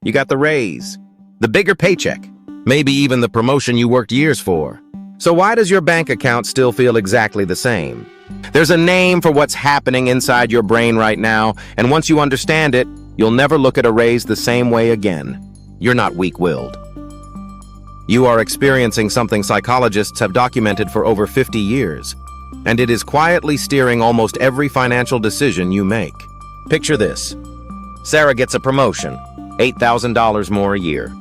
You got the raise, the bigger paycheck, maybe even the promotion you worked years for. So why does your bank account still feel exactly the same? There's a name for what's happening inside your brain right now, and once you understand it, you'll never look at a raise the same way again. You're not weak-willed. You are experiencing something psychologists have documented for over 50 years, and it is quietly steering almost every financial decision you make. Picture this. Sarah gets a promotion, $8,000 more a year.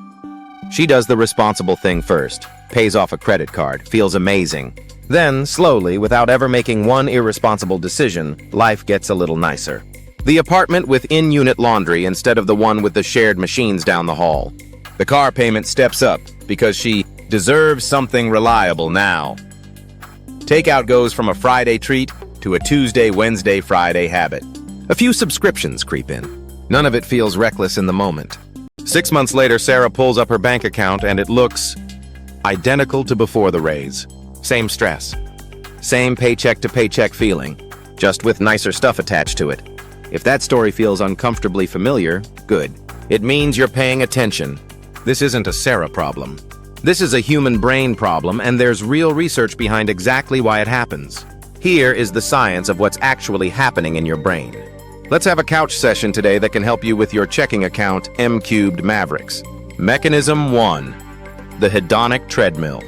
She does the responsible thing first, pays off a credit card, feels amazing. Then, slowly, without ever making one irresponsible decision, life gets a little nicer. The apartment with in-unit laundry instead of the one with the shared machines down the hall. The car payment steps up because she deserves something reliable now. Takeout goes from a Friday treat to a Tuesday, Wednesday, Friday habit. A few subscriptions creep in. None of it feels reckless in the moment. 6 months later, Sarah pulls up her bank account and it looks identical to before the raise. Same stress. Same paycheck-to-paycheck feeling, just with nicer stuff attached to it. If that story feels uncomfortably familiar, good. It means you're paying attention. This isn't a Sarah problem. This is a human brain problem, and there's real research behind exactly why it happens. Here is the science of what's actually happening in your brain. Let's have a couch session today that can help you with your checking account M-cubed Mavericks. Mechanism 1. The Hedonic Treadmill.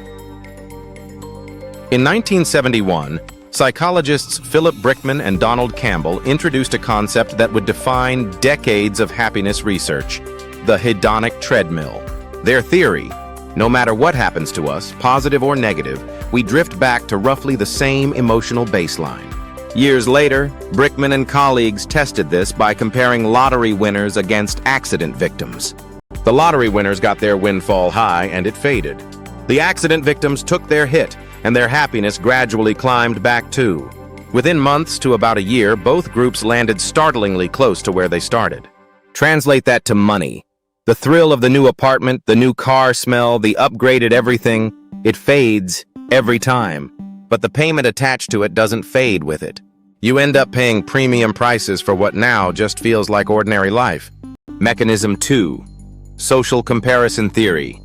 In 1971, psychologists Philip Brickman and Donald Campbell introduced a concept that would define decades of happiness research, the hedonic treadmill. Their theory: no matter what happens to us, positive or negative, we drift back to roughly the same emotional baseline. Years later, Brickman and colleagues tested this by comparing lottery winners against accident victims. The lottery winners got their windfall high and it faded. The accident victims took their hit, and their happiness gradually climbed back too. Within months to about a year, both groups landed startlingly close to where they started. Translate that to money. The thrill of the new apartment, the new car smell, the upgraded everything, it fades every time. But the payment attached to it doesn't fade with it. You end up paying premium prices for what now just feels like ordinary life. Mechanism 2. Social comparison theory.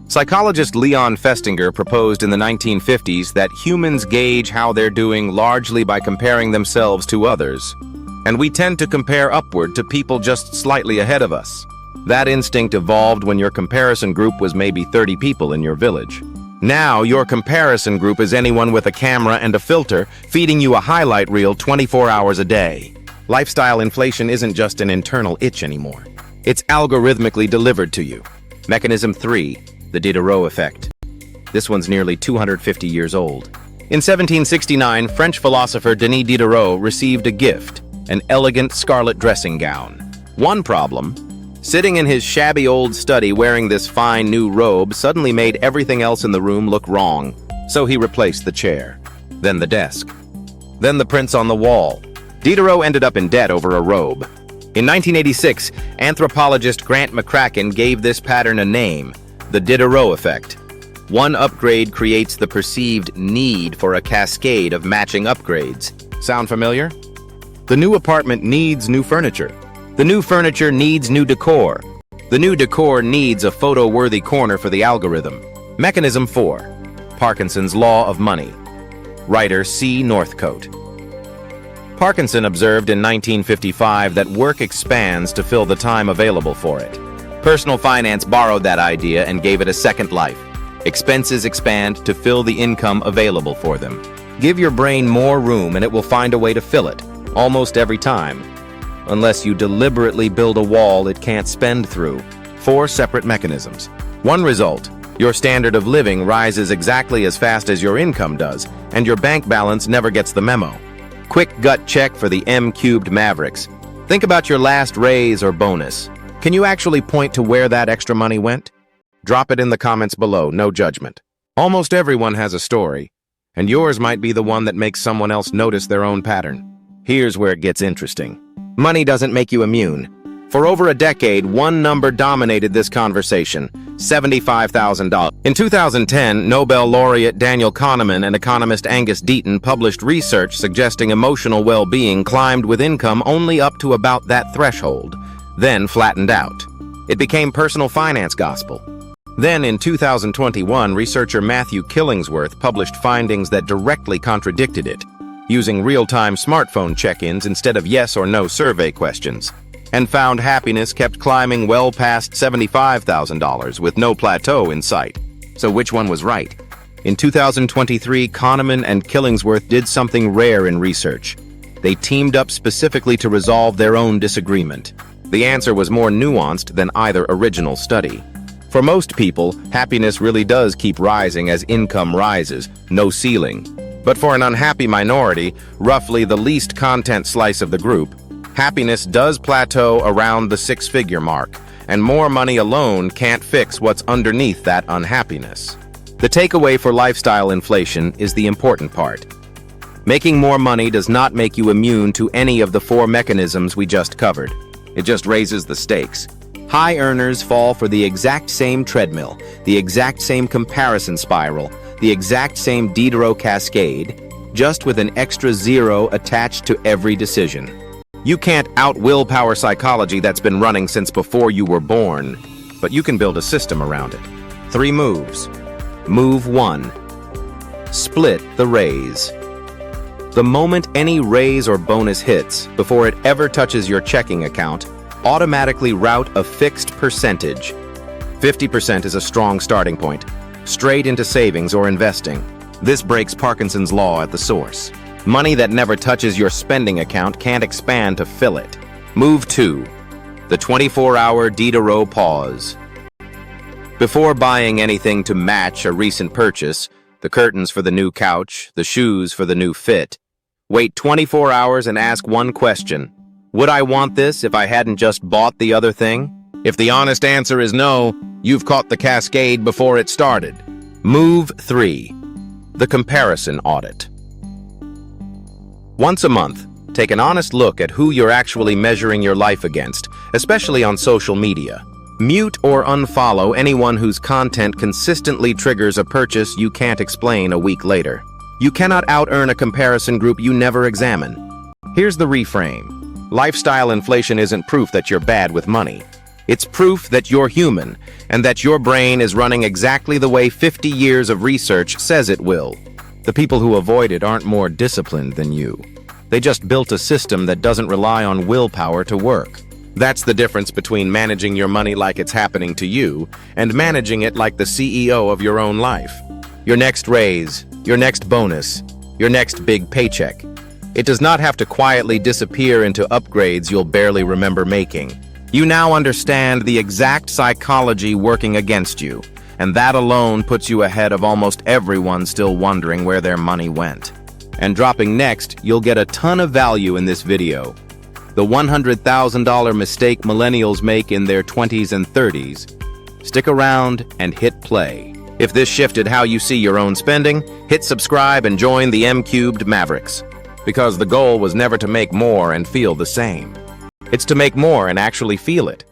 Psychologist Leon Festinger proposed in the 1950s that humans gauge how they're doing largely by comparing themselves to others, and we tend to compare upward to people just slightly ahead of us. That instinct evolved when your comparison group was maybe 30 people in your village. Now, your comparison group is anyone with a camera and a filter feeding you a highlight reel 24 hours a day. Lifestyle inflation isn't just an internal itch anymore. It's algorithmically delivered to you. Mechanism 3. The Diderot effect. This one's nearly 250 years old. In 1769, French philosopher Denis Diderot received a gift, an elegant scarlet dressing gown. One problem: sitting in his shabby old study wearing this fine new robe suddenly made everything else in the room look wrong, so he replaced the chair, then the desk, then the prints on the wall. Diderot ended up in debt over a robe. In 1986, anthropologist Grant McCracken gave this pattern a name: the Diderot effect. One upgrade creates the perceived need for a cascade of matching upgrades. Sound familiar? The new apartment needs new furniture. The new furniture needs new decor. The new decor needs a photo-worthy corner for the algorithm. Mechanism 4. Parkinson's Law of Money. Writer C. Northcote. Parkinson observed in 1955 that work expands to fill the time available for it. Personal finance borrowed that idea and gave it a second life. Expenses expand to fill the income available for them. Give your brain more room and it will find a way to fill it, almost every time. Unless you deliberately build a wall it can't spend through. 4 separate mechanisms. One result: your standard of living rises exactly as fast as your income does, and your bank balance never gets the memo. Quick gut check for the M-cubed Mavericks. Think about your last raise or bonus. Can you actually point to where that extra money went? Drop it in the comments below, no judgment. Almost everyone has a story, and yours might be the one that makes someone else notice their own pattern. Here's where it gets interesting. Money doesn't make you immune. For over a decade, one number dominated this conversation: $75,000. In 2010, Nobel laureate Daniel Kahneman and economist Angus Deaton published research suggesting emotional well-being climbed with income only up to about that threshold, then flattened out. It became personal finance gospel. Then, in 2021, researcher Matthew Killingsworth published findings that directly contradicted it, using real-time smartphone check-ins instead of yes or no survey questions, and found happiness kept climbing well past $75,000 with no plateau in sight. So which one was right? In 2023, Kahneman and Killingsworth did something rare in research. They teamed up specifically to resolve their own disagreement. The answer was more nuanced than either original study. For most people, happiness really does keep rising as income rises, no ceiling. But for an unhappy minority, roughly the least content slice of the group, happiness does plateau around the six-figure mark, and more money alone can't fix what's underneath that unhappiness. The takeaway for lifestyle inflation is the important part. Making more money does not make you immune to any of the four mechanisms we just covered. It just raises the stakes. High earners fall for the exact same treadmill, the exact same comparison spiral, the exact same Diderot cascade, just with an extra zero attached to every decision. You can't out-willpower psychology that's been running since before you were born, but you can build a system around it. 3 moves. Move 1. Split the raise. The moment any raise or bonus hits, before it ever touches your checking account, automatically route a fixed percentage. 50% is a strong starting point, straight into savings or investing. This breaks Parkinson's law at the source. Money that never touches your spending account can't expand to fill it. Move 2. The 24-hour Diderot pause. Before buying anything to match a recent purchase, the curtains for the new couch, the shoes for the new fit, wait 24 hours and ask one question. Would I want this if I hadn't just bought the other thing? If the honest answer is no, you've caught the cascade before it started. Move 3. The comparison audit. Once a month, take an honest look at who you're actually measuring your life against, especially on social media. Mute or unfollow anyone whose content consistently triggers a purchase you can't explain a week later. You cannot out-earn a comparison group you never examine. Here's the reframe. Lifestyle inflation isn't proof that you're bad with money. It's proof that you're human, and that your brain is running exactly the way 50 years of research says it will. The people who avoid it aren't more disciplined than you. They just built a system that doesn't rely on willpower to work. That's the difference between managing your money like it's happening to you and managing it like the CEO of your own life. Your next raise, your next bonus, your next big paycheck. It does not have to quietly disappear into upgrades you'll barely remember making. You now understand the exact psychology working against you, and that alone puts you ahead of almost everyone still wondering where their money went. And dropping next, you'll get a ton of value in this video. The $100,000 mistake millennials make in their 20s and 30s. Stick around and hit play. If this shifted how you see your own spending, hit subscribe and join the M-Cubed Mavericks. Because the goal was never to make more and feel the same. It's to make more and actually feel it.